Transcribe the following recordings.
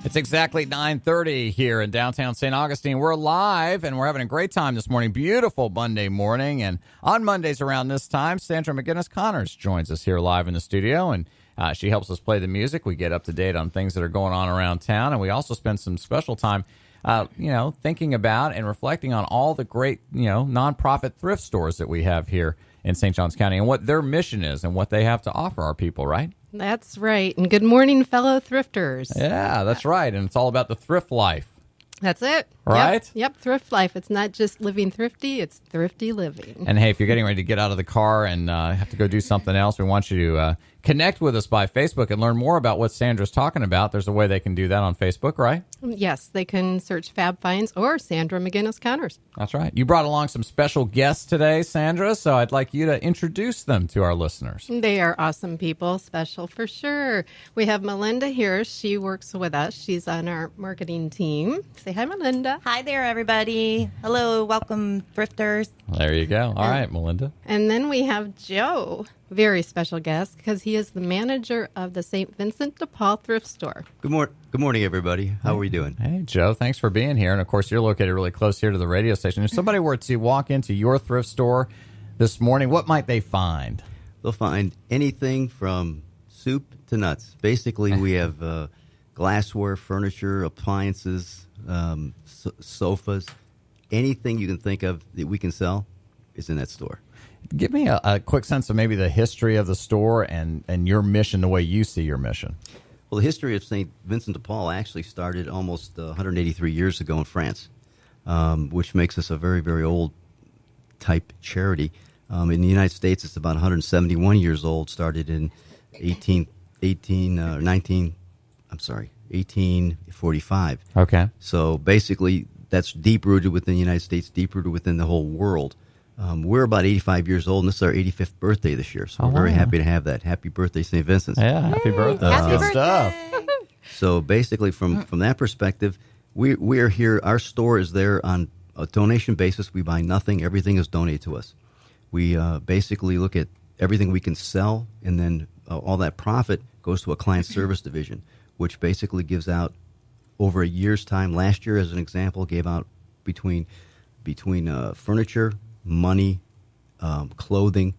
It's exactly 9:30 here in downtown St. Augustine. We're live, and we're having a great time this morning. Beautiful Monday morning. And on Mondays around this time, Sandra McGinnis-Connors joins us here live in the studio, and she helps us play the music. We get up to date on things that are going on around town, and we also spend some special time thinking about and reflecting on all the great, nonprofit thrift stores that we have here in St. Johns County and what their mission is and what they have to offer our people, right? That's right. And good morning, fellow thrifters. Yeah, that's right. And it's all about the thrift life. That's it. Right? Yep, thrift life. It's not just living thrifty, it's thrifty living. And hey, if you're getting ready to get out of the car and have to go do something else, we want you to connect with us by Facebook and learn more about what Sandra's talking about. There's a way they can do that on Facebook, right? Yes, they can search Fab Finds or Sandra McGinnis-Connors. That's right. You brought along some special guests today, Sandra, so I'd like you to introduce them to our listeners. They are awesome people, special for sure. We have Melinda here. She works with us. She's on our marketing team. Say hi, Melinda. Hi there, everybody. Hello, welcome, Thrifters. There you go. All right, Melinda. And then we have Joe, very special guest, because he is the manager of the St. Vincent de Paul thrift store. Good morning, everybody. How are we doing? Hey, Joe, thanks for being here. And, of course, you're located really close here to the radio station. If somebody were to walk into your thrift store this morning, what might they find? They'll find anything from soup to nuts. Basically, we have glassware, furniture, appliances, sofas. Anything you can think of that we can sell is in that store. Give me a quick sense of maybe the history of the store and your mission, the way you see your mission. Well, the history of St. Vincent de Paul actually started almost 183 years ago in France, which makes us a very, very old type charity. In the United States, it's about 171 years old, started in 1845. Okay. So basically, that's deep-rooted within the United States, deep-rooted within the whole world. We're about 85 years old, and this is our 85th birthday this year, so we're very happy to have that. Happy birthday, St. Vincent's. Yeah, happy birthday. Happy Good birthday. stuff. So basically, from that perspective, we are here. Our store is there on a donation basis. We buy nothing. Everything is donated to us. We basically look at everything we can sell, and then all that profit goes to a client service division, which basically gives out over a year's time. Last year, as an example, gave out between furniture, money, clothing.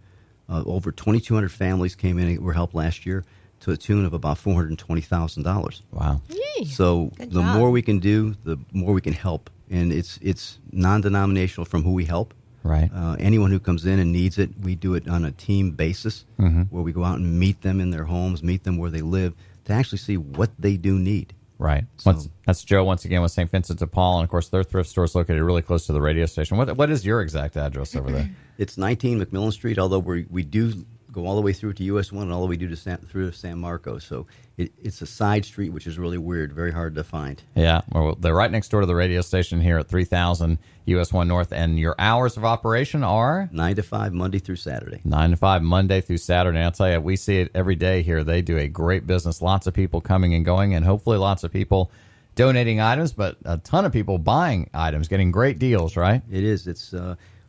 Over 2,200 families came in and were helped last year to a tune of about $420,000. Wow. Yay. So Good the job. more we can do, the more we can help. And it's non-denominational from who we help. Right. Anyone who comes in and needs it, we do it on a team basis where we go out and meet them in their homes, meet them where they live to actually see what they do need. Right. So- That's Joe once again with St. Vincent de Paul, and of course their thrift store is located really close to the radio station. What is your exact address over there? It's 19 McMillan Street, although we do go all the way through to US 1 and all the way through to San Marcos. So it's a side street, which is really weird, very hard to find. Yeah, well, they're right next door to the radio station here at 3000 US 1 North, and your hours of operation are 9 to 5, Monday through Saturday. 9 to 5, Monday through Saturday. I'll tell you, we see it every day here. They do a great business. Lots of people coming and going, and hopefully lots of people donating items, but a ton of people buying items, getting great deals, right? It is. It's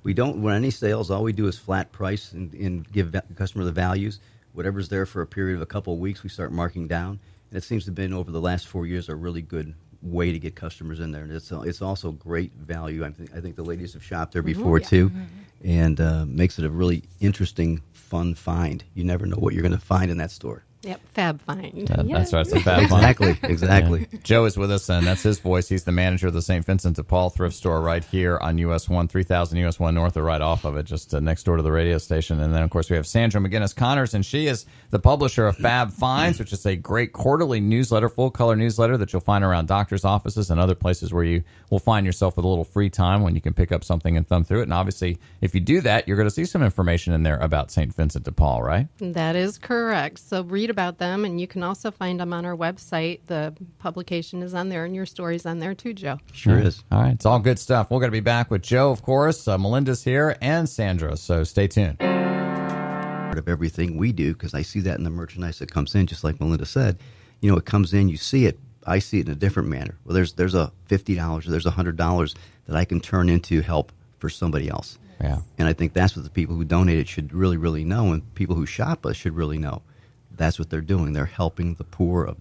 we don't run any sales. All we do is flat price and give the customer the values. Whatever's there for a period of a couple of weeks, we start marking down. And it seems to have been over the last 4 years a really good way to get customers in there. And it's also great value. I think the ladies have shopped there before too, and makes it a really interesting, fun find. You never know what you're going to find in that store. Yep, Fab Find. That's right. It's a Fab Find. Exactly. Yeah. Joe is with us, and that's his voice. He's the manager of the St. Vincent de Paul thrift store right here on US 1, 3000 US 1 North, or right off of it, just next door to the radio station. And then, of course, we have Sandra McGinnis-Connors, and she is the publisher of Fab Finds, which is a great quarterly newsletter, full-color newsletter that you'll find around doctors' offices and other places where you will find yourself with a little free time when you can pick up something and thumb through it. And obviously, if you do that, you're going to see some information in there about St. Vincent de Paul, right? That is correct. So read about them, and you can also find them on our website. The publication is on there, and your story's on there too, Joe. Sure is. All right. It's all good stuff. We're going to be back with Joe, of course. Melinda's here, and Sandra. So stay tuned. Part of everything we do, because I see that in the merchandise that comes in, just like Melinda said. It comes in, you see it. I see it in a different manner. Well, there's a $50 or there's $100 that I can turn into help for somebody else. Yeah. And I think that's what the people who donate it should really, really know, and people who shop us should really know. That's what they're doing. They're helping the poor of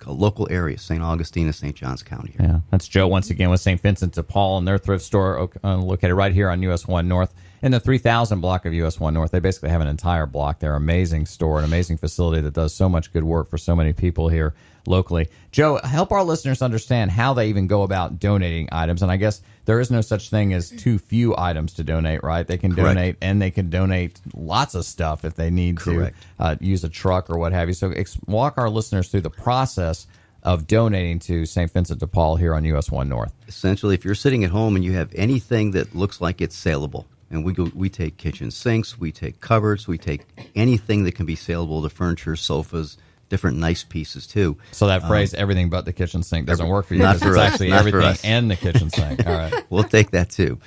local areas, St. Augustine and St. Johns County. Here. Yeah, that's Joe once again with St. Vincent de Paul and their thrift store located right here on US 1 North in the 3000 block of US 1 North. They basically have an entire block there. Amazing store, an amazing facility that does so much good work for so many people here locally. Joe, help our listeners understand how they even go about donating items. And I guess there is no such thing as too few items to donate, right? They can Correct. donate, and they can donate lots of stuff if they need Correct. to use a truck or what have you. So walk our listeners through the process of donating to St. Vincent de Paul here on US 1 North. Essentially, if you're sitting at home and you have anything that looks like it's saleable, and we take kitchen sinks, we take cupboards, we take anything that can be saleable, the furniture, sofas, different nice pieces too. So that phrase, everything but the kitchen sink, doesn't work for you. Not because for it's us, actually not for everything us. and the kitchen sink. All right. We'll take that too.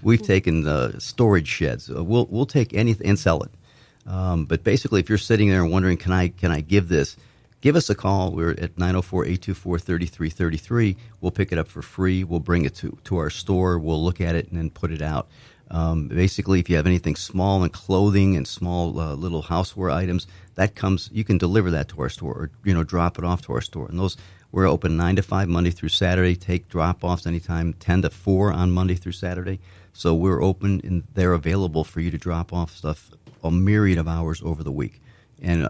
We've taken storage sheds. We'll take anything and sell it. But basically, if you're sitting there and wondering, can I give this? Give us a call. We're at 904-824-3333. We'll pick it up for free. We'll bring it to our store. We'll look at it and then put it out. Basically, if you have anything small and clothing and small little houseware items, you can deliver that to our store or drop it off to our store. And we're open 9 to 5 Monday through Saturday. Take drop-offs anytime 10 to 4 on Monday through Saturday. So we're open and they're available for you to drop off stuff a myriad of hours over the week. And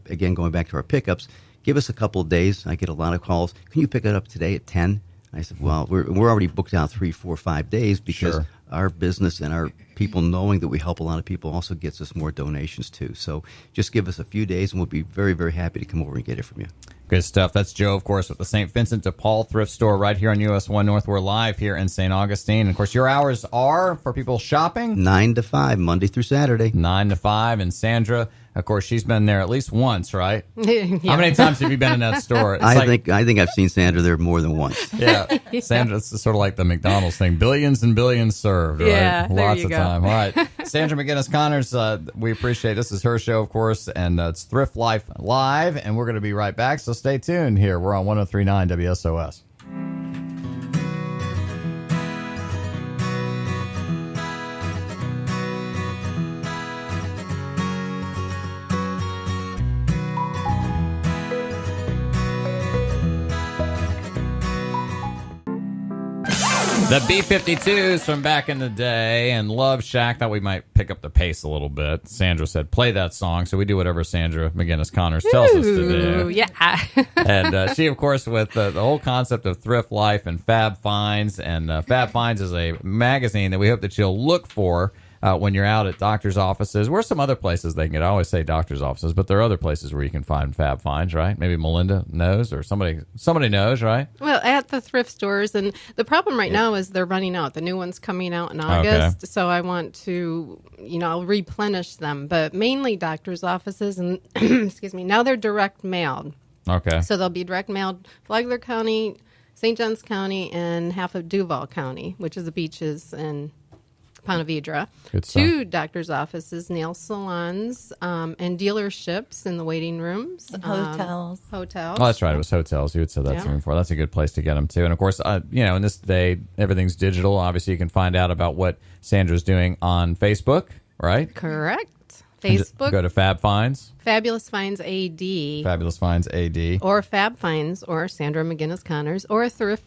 again, going back to our pickups, give us a couple of days. I get a lot of calls. Can you pick it up today at 10? I said, well, we're already booked out 3, 4, 5 days because Sure. our business and our people knowing that we help a lot of people also gets us more donations too. So just give us a few days and we'll be very, very happy to come over and get it from you. Good stuff. That's Joe, of course, with the St. Vincent de Paul thrift store right here on US 1 North. We're live here in St. Augustine. And of course, your hours are for people shopping 9 to 5, Monday through Saturday. 9 to 5. And Sandra, of course, she's been there at least once, right? Yeah. How many times have you been in that store? It's I think I've seen Sandra there more than once. Yeah. Sandra, it's sort of like the McDonald's thing. Billions and billions served, right? Yeah, there Lots you of go. time. All right. Sandra McGinnis-Connors, we appreciate it. This is her show, of course, and it's Thrift Life Live, and we're going to be right back, so stay tuned here. We're on 103.9 WSOS. The B-52s from back in the day and Love Shack. Thought we might pick up the pace a little bit. Sandra said, play that song. So we do whatever Sandra McGinnis-Connors tells us to do. Ooh, yeah. And she, of course, with the whole concept of thrift life and Fab Finds. And Fab Finds is a magazine that we hope that you'll look for when you're out at doctor's offices. Where's some other places they can get? I always say doctor's offices, but there are other places where you can find Fab Finds, right? Maybe Melinda knows or somebody knows, right? Well, at the thrift stores, and the problem right now is they're running out. The new one's coming out in August, so I want to, replenish them. But mainly doctor's offices, and excuse me, now they're direct mailed. Okay. So they'll be direct mailed Flagler County, St. Johns County, and half of Duval County, which is the beaches and Ponte Vedra, Good stuff. to doctor's offices, nail salons, and dealerships in the waiting rooms. And hotels. Hotels. Oh, that's right. It was hotels. You had said that to me before. That's a good place to get them to. And of course, in this day, everything's digital. Obviously, you can find out about what Sandra's doing on Facebook, right? Correct. And just Facebook, go to Fab Finds, Fabulous Finds AD, Fabulous Finds AD. or Fab Finds, or Sandra McGinnis-Connors, or Thrift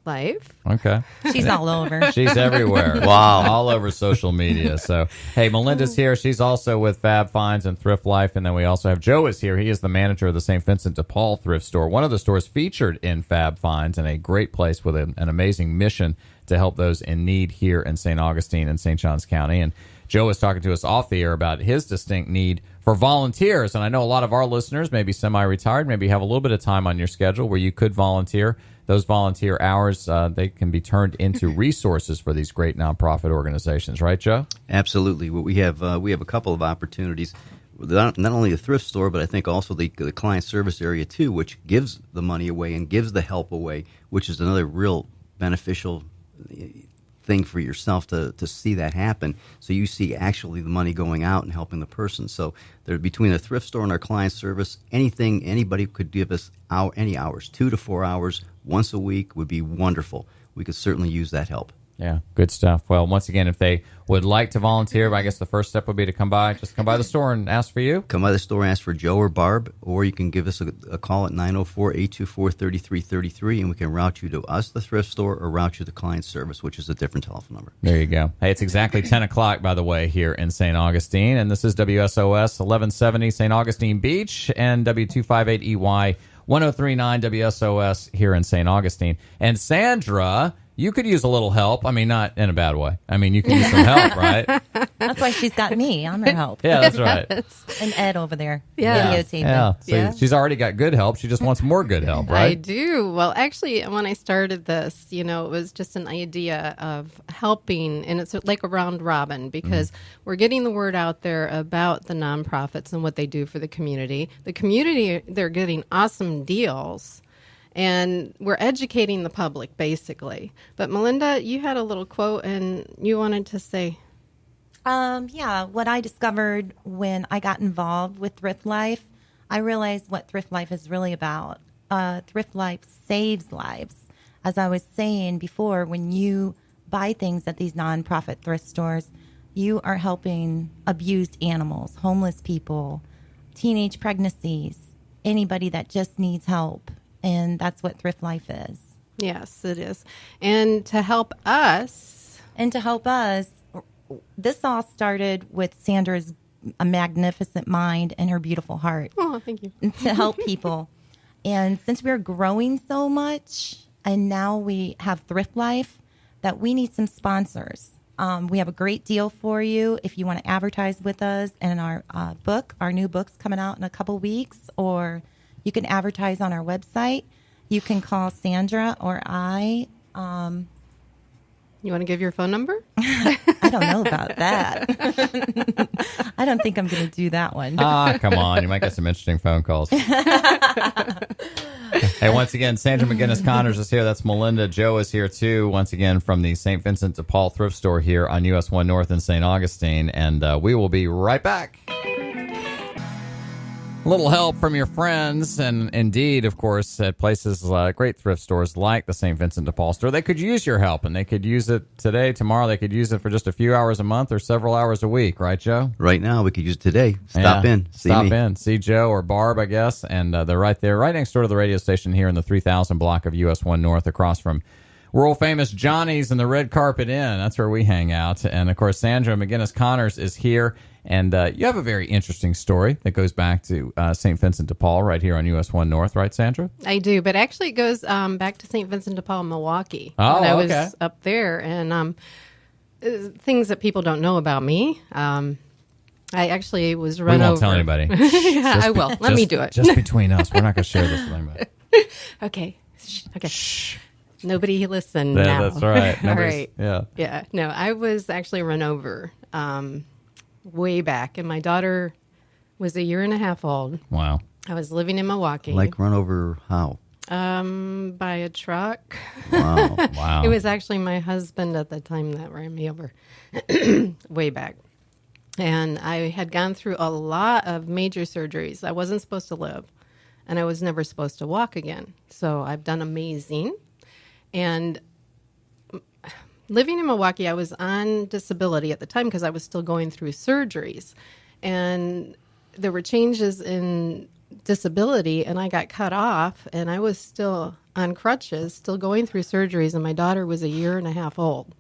Life. Okay. She's all over. She's everywhere. Wow. All over social media. So, hey, Melinda's here. She's also with Fab Finds and Thrift Life. And then we also have Joe is here. He is the manager of the St. Vincent de Paul thrift store, one of the stores featured in Fab Finds, and a great place with an amazing mission to help those in need here in St. Augustine and St. Johns County. And Joe was talking to us off the air about his distinct need for volunteers. And I know a lot of our listeners may be semi-retired, maybe have a little bit of time on your schedule where you could volunteer. Those volunteer hours, they can be turned into resources for these great nonprofit organizations. Right, Joe? Absolutely. We have a couple of opportunities. Not only the thrift store, but I think also the client service area too, which gives the money away and gives the help away, which is another real beneficial thing for yourself to see that happen. So you see actually the money going out and helping the person. So there, between the thrift store and our client service, anybody could give us any hours, 2 to 4 hours once a week would be wonderful. We could certainly use that help. Yeah, good stuff. Well, once again, if they would like to volunteer, I guess the first step would be to come by the store and ask for you. Come by the store and ask for Joe or Barb, or you can give us a call at 904-824-3333, and we can route you to us, the thrift store, or route you to client service, which is a different telephone number. There you go. Hey, it's exactly 10 o'clock, by the way, here in St. Augustine, and this is WSOS 1170 St. Augustine Beach and W258EY 1039 WSOS here in St. Augustine. And Sandra, you could use a little help. I mean, not in a bad way. I mean, you can use some help, right? That's why she's got me. I'm her help. Yeah, that's right. And Ed over there. Yeah. Videotaping. Yeah. So Yeah. she's already got good help. She just wants more good help, right? I do. Well, actually, when I started this, it was just an idea of helping, and it's like a round robin because we're getting the word out there about the nonprofits and what they do for the community. The community, they're getting awesome deals. And we're educating the public, basically. But Melinda, you had a little quote, and you wanted to say. Yeah, what I discovered when I got involved with Thrift Life, I realized what Thrift Life is really about. Thrift Life saves lives. As I was saying before, when you buy things at these nonprofit thrift stores, you are helping abused animals, homeless people, teenage pregnancies, anybody that just needs help. And that's what Thrift Life is. Yes, it is. And to help us. This all started with Sandra's magnificent mind and her beautiful heart. Oh, thank you. To help people. And since we're growing so much, and now we have Thrift Life, that we need some sponsors. We have a great deal for you if you want to advertise with us in our book. Our new book's coming out in a couple weeks, or you can advertise on our website. You can call Sandra or I. You want to give your phone number? I don't know about that. I don't think I'm going to do that one. Come on. You might get some interesting phone calls. Hey, once again, Sandra McGinnis Connors is here. That's Melinda. Joe is here, too, once again, from the St. Vincent de Paul thrift store here on US 1 North in St. Augustine. And we will be right back. A little help from your friends, and indeed, of course, at places great thrift stores like the St. Vincent de Paul store, they could use your help, and they could use it today, tomorrow. They could use it for just a few hours a month or several hours a week, right, Joe? Right now, we could use it today. Stop in. See Joe or Barb, I guess, and they're right there, right next door to the radio station here in the 3000 block of US 1 North, across from world famous Johnny's and the Red Carpet Inn. That's where we hang out. And of course, Sandra McGinnis Connors is here. And you have a very interesting story that goes back to St. Vincent de Paul right here on US 1 North, right, Sandra? I do, but actually it goes back to St. Vincent de Paul, Milwaukee. Oh, when I was okay. up there. And things that people don't know about me. I actually was run over. We won't tell anybody. Yeah, I will. Let me do it. Just between us. We're not going to share this with anybody. Okay. Okay. Shh. Nobody listen now. That's right. All right. Yeah. Yeah. No, I was actually run over way back, and my daughter was a year and a half old. Wow. I was living in Milwaukee. Like run over how? By a truck. Wow. Wow. It was actually my husband at the time that ran me over way back. And I had gone through a lot of major surgeries. I wasn't supposed to live, and I was never supposed to walk again. So I've done amazing. And living in Milwaukee, I was on disability at the time because I was still going through surgeries. And there were changes in disability, and I got cut off, and I was still on crutches, still going through surgeries, and my daughter was a year and a half old,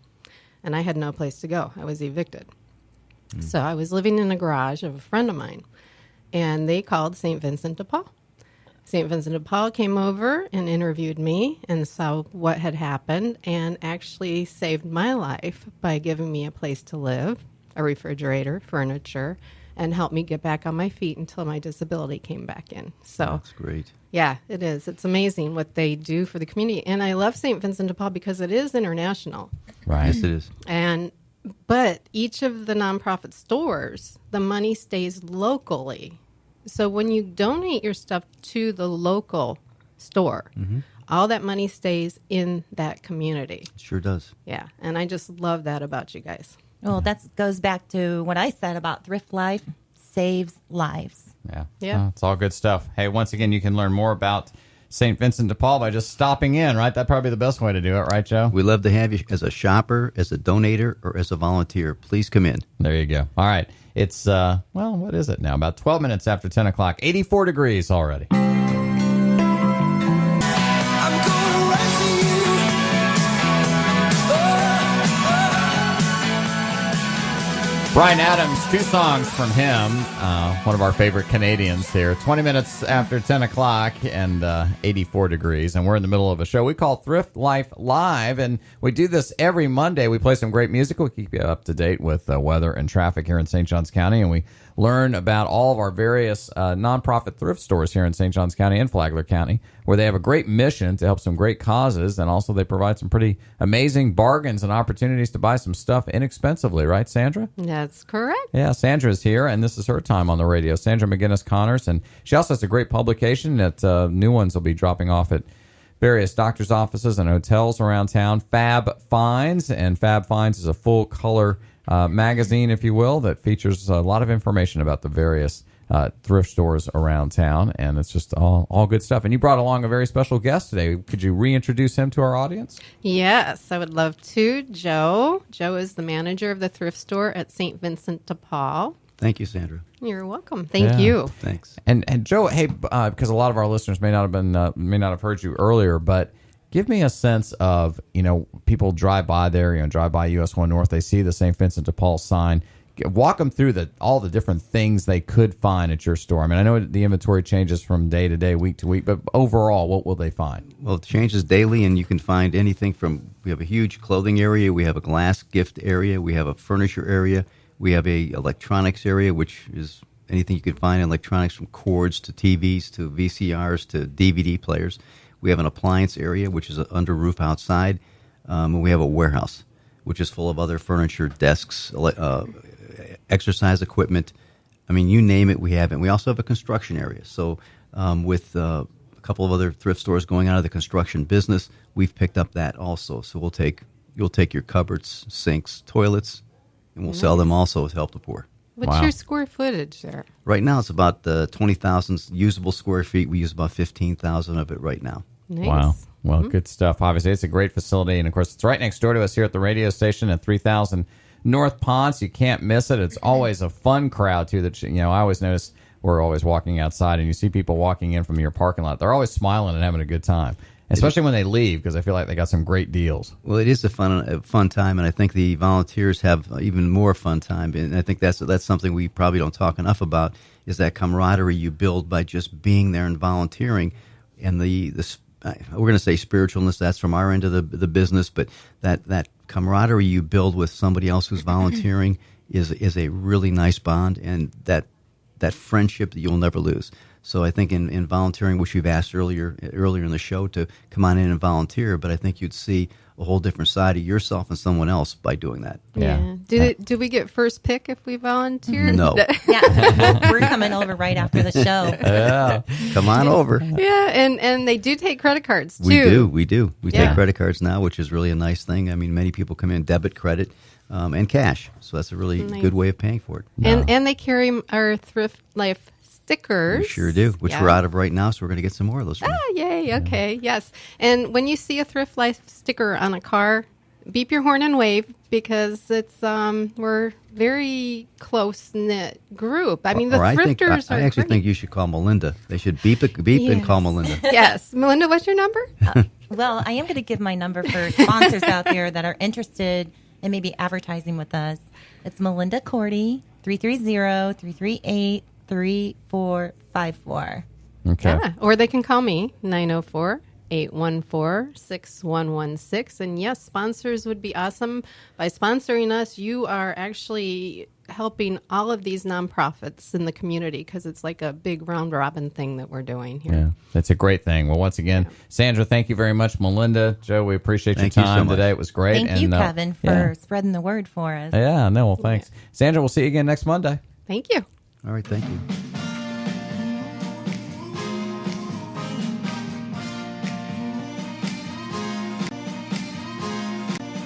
and I had no place to go. I was evicted. So I was living in a garage of a friend of mine, and they called St. Vincent de Paul. St. Vincent de Paul came over and interviewed me and saw what had happened and actually saved my life by giving me a place to live, a refrigerator, furniture, and helped me get back on my feet until my disability came back in. So That's great. yeah, it is. It's amazing what they do for the community. And I love St. Vincent de Paul because it is international. Right. Yes, it is. But each of the nonprofit stores, the money stays locally. So when you donate your stuff to the local store, all that money stays in that community. It sure does. Yeah, and I just love that about you guys. Well, that goes back to what I said about Thrift Life saves lives. Yeah. Yeah. It's all good stuff. Hey, once again, you can learn more about St. Vincent de Paul by just stopping in, right? That'd probably be the best way to do it, right, Joe? We love to have you as a shopper, as a donator, or as a volunteer. Please come in. There you go. All right. It's, what is it now? About 12 minutes after 10 o'clock. 84 degrees already. Bryan Adams, 2 songs from him, one of our favorite Canadians here. 20 minutes after 10 o'clock and 84 degrees. And we're in the middle of a show we call Thrift Life Live. And we do this every Monday. We play some great music. We keep you up to date with weather and traffic here in St. Johns County. And we learn about all of our various nonprofit thrift stores here in St. Johns County and Flagler County, where they have a great mission to help some great causes. And also they provide some pretty amazing bargains and opportunities to buy some stuff inexpensively. Right, Sandra? That's correct. Yeah, Sandra's here, and this is her time on the radio. Sandra McGinnis-Connors, and she also has a great publication that new ones will be dropping off at various doctor's offices and hotels around town. Fab Finds, and Fab Finds is a full-color magazine, if you will, that features a lot of information about the various thrift stores around town, and it's just all good stuff. And you brought along a very special guest today. Could you reintroduce him to our audience? Yes, I would love to. Joe. Joe is the manager of the thrift store at St. Vincent de Paul. Thank you, Sandra. You're welcome. Thank you. Thanks. And Joe, hey, because a lot of our listeners may not have heard you earlier, but give me a sense of, people drive by there, drive by US 1 North, they see the St. Vincent de Paul sign. Walk them through all the different things they could find at your store. I mean, I know the inventory changes from day to day, week to week, but overall, what will they find? Well, it changes daily, and you can find anything from, we have a huge clothing area, we have a glass gift area, we have a furniture area, we have a electronics area, which is anything you can find in electronics, from cords to TVs to VCRs to DVD players. We have an appliance area, which is under roof outside, and we have a warehouse, which is full of other furniture, desks, exercise equipment. I mean, you name it, we have it. And we also have a construction area. So with a couple of other thrift stores going out of the construction business, we've picked up that also. So you'll take your cupboards, sinks, toilets, and we'll sell them also to help the poor. What's your square footage there? Right now, it's about 20,000 usable square feet. We use about 15,000 of it right now. Nice. Wow. Well, good stuff. Obviously, it's a great facility. And, of course, it's right next door to us here at the radio station at 3000 North Ponce. You can't miss it. It's always a fun crowd, too. That I always notice we're always walking outside, and you see people walking in from your parking lot. They're always smiling and having a good time, especially when they leave, because I feel like they got some great deals. Well, it is a fun time, and I think the volunteers have even more fun time. And I think that's something we probably don't talk enough about, is that camaraderie you build by just being there and volunteering. And we're going to say spiritualness, that's from our end of the business, but that camaraderie you build with somebody else who's volunteering is a really nice bond, and that friendship that you'll never lose. So I think in volunteering, which you've asked earlier in the show to come on in and volunteer, but I think you'd see a whole different side of yourself and someone else by doing that. Yeah. Do we get first pick if we volunteer? No. Yeah, we're coming over right after the show. Yeah. Come on over. Yeah, and they do take credit cards, too. We do. We take credit cards now, which is really a nice thing. I mean, many people come in debit, credit, and cash. So that's a really good way of paying for it. And they carry our Thrift Life stickers. We sure do, which we're out of right now, so we're going to get some more of those. Yay, okay, yes. And when you see a Thrift Life sticker on a car, beep your horn and wave, because it's we're very close-knit group. I mean, the thrifters are I actually think you should call Melinda. They should beep and call Melinda. Yes. Melinda, what's your number? Well, I am going to give my number for sponsors out there that are interested in maybe advertising with us. It's Melinda Cordi, 330-338-3454. Okay. Yeah. Or they can call me, 904-814-6116. And yes, sponsors would be awesome. By sponsoring us, you are actually helping all of these nonprofits in the community, because it's like a big round robin thing that we're doing here. Yeah, that's a great thing. Well, once again, Sandra, thank you very much. Melinda, Joe, we appreciate your time today. It was great. Thank you, Kevin, for spreading the word for us. Yeah, no, well, thanks. Sandra, we'll see you again next Monday. Thank you. All right, thank you.